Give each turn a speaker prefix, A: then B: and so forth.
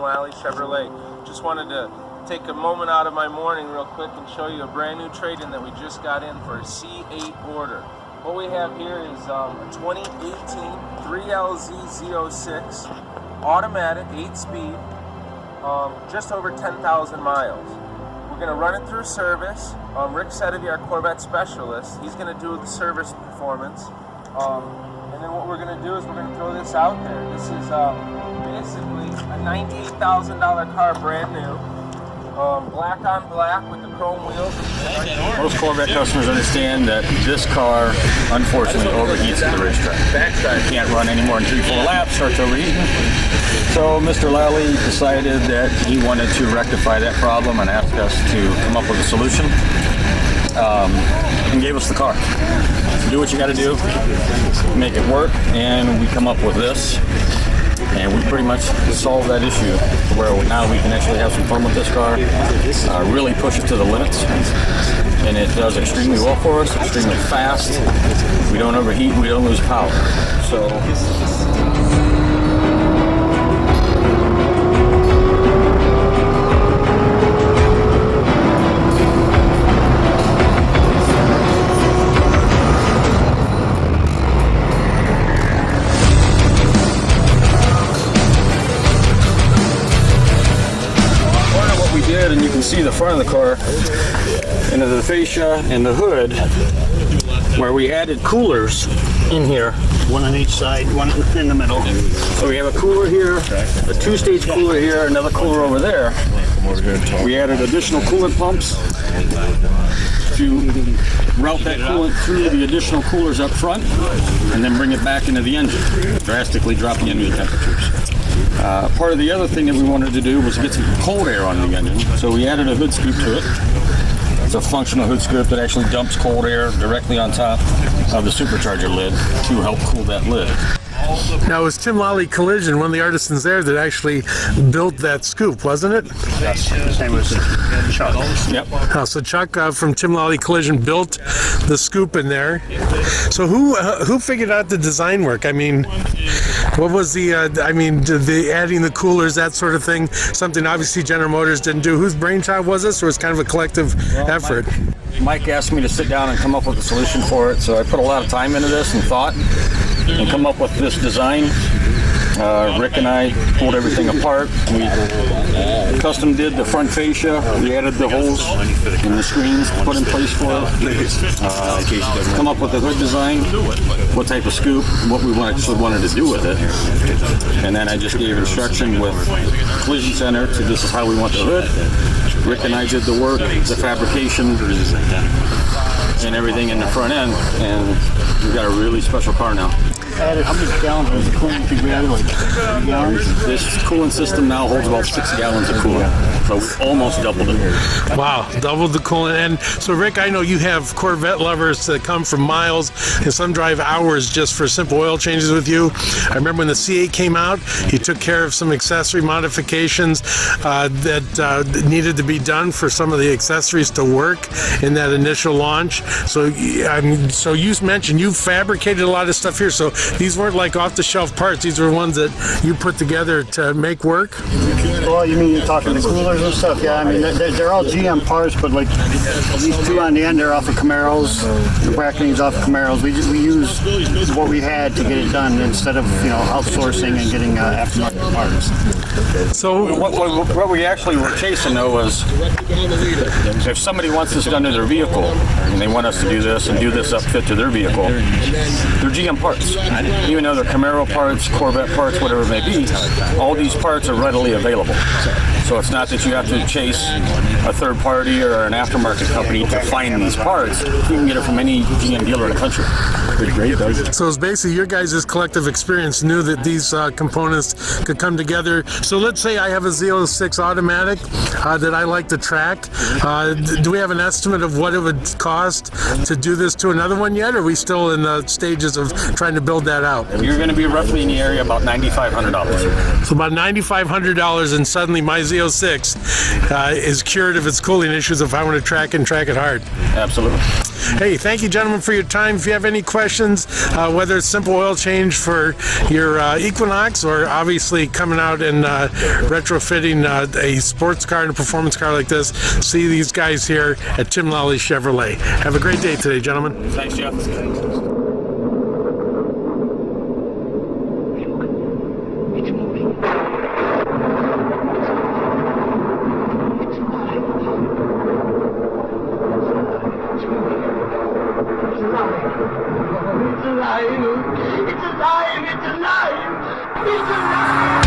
A: Lally Chevrolet. Just wanted to take a moment out of my morning real quick and show you a brand new trade-in that we just got in for a C8 order. What we have here is a 2018 3LZ Z06 automatic 8-speed, just over 10,000 miles. We're going to run it through service. Rick Sedivy, our Corvette specialist, he's going to do the service performance. And then what we're going to do is we're going to throw this out there. This is basically a $98,000 car, brand new. Black on black with the chrome wheels.
B: Most Corvette customers understand that this car, unfortunately, overheats at the racetrack. You can't run any more than 3-4 laps, starts overheating. So Mr. Lally decided that he wanted to rectify that problem and asked us to come up with a solution, and gave us the car. Do what you got to do, make it work, and we come up with this. And we pretty much solved that issue where now we can actually have some fun with this car, really push it to the limits, and it does extremely well for us, extremely fast. We don't overheat, we don't lose power. So and you can see the front of the car into the fascia and the hood where we added coolers in here.
C: One on each side, one in the middle.
B: So we have a cooler here, a two-stage cooler here, another cooler over there. We added additional coolant pumps to route that coolant through the additional coolers up front and then bring it back into the engine, drastically dropping engine temperatures. Part of the other thing that we wanted to do was get some cold air on the engine, so we added a hood scoop to it. It's a functional hood scoop that actually dumps cold air directly on top of the supercharger lid to help cool that lid.
D: Now, it was Tim Lally Collision, one of the artisans there, that actually built that scoop, wasn't it?
C: Yes, his name was Chuck.
B: Yep.
D: So Chuck from Tim Lally Collision built the scoop in there. So who figured out the design work? I mean, what was the adding the coolers, that sort of thing? Something obviously General Motors didn't do. Whose brainchild was this, or was it kind of a collective effort?
B: Mike asked me to sit down and come up with a solution for it, so I put a lot of time into this and thought and come up with this design. Rick and I pulled everything apart. We custom did the front fascia. We added the holes and the screens put in place for it. Come up with the hood design, what type of scoop, what we actually wanted to do with it. And then I just gave instruction with Collision Center to this is how we want the hood. Rick and I did the work, the fabrication, and everything in the front end, and we've got a really special car now.
C: Added how many gallons was the coolant we added? Like 3 gallons?
B: This coolant system now holds about 6 gallons of coolant, so we almost doubled it.
D: Wow, doubled the coolant. And so, Rick, I know you have Corvette lovers that come from miles, and some drive hours just for simple oil changes with you. I remember when the C8 came out, you took care of some accessory modifications that needed to be done for some of the accessories to work in that initial launch. So, so you mentioned you fabricated a lot of stuff here. So these weren't like off-the-shelf parts. These were ones that you put together to make work?
C: Well, you mean you're talking the coolers and stuff? Yeah, I mean, they're all GM parts, but like these two on the end, they're off of Camaros. The bracketing's off of Camaros. We used what we had to get it done instead of, outsourcing and getting aftermarket parts.
D: So
B: what we actually were chasing, though, was if somebody wants this done to their vehicle, and they want us to do this and do this upfit to their vehicle, they're GM parts. Even though they're Camaro parts, Corvette parts, whatever it may be, all these parts are readily available. So it's not that you have to chase a third party or an aftermarket company to find these parts. You can get it from any GM dealer in the country. Pretty great, does.
D: So it's basically your guys' collective experience knew that these components could come together. So let's say I have a Z06 Automatic that I like to track. Do we have an estimate of what it would cost to do this to another one yet, or are we still in the stages of trying to build that out?
B: You're going to be roughly in the area about $9,500.
D: So about $9,500, and suddenly my Z06 is cured of its cooling issues if I want to track it hard.
B: Absolutely.
D: Hey, thank you, gentlemen, for your time. If you have any questions, questions, whether it's simple oil change for your Equinox or obviously coming out and retrofitting a sports car and a performance car like this, see these guys here at Tim Lally Chevrolet. Have a great day today, gentlemen.
B: Thanks, Jeff.
E: It's alive! It's alive! It's alive! It's alive!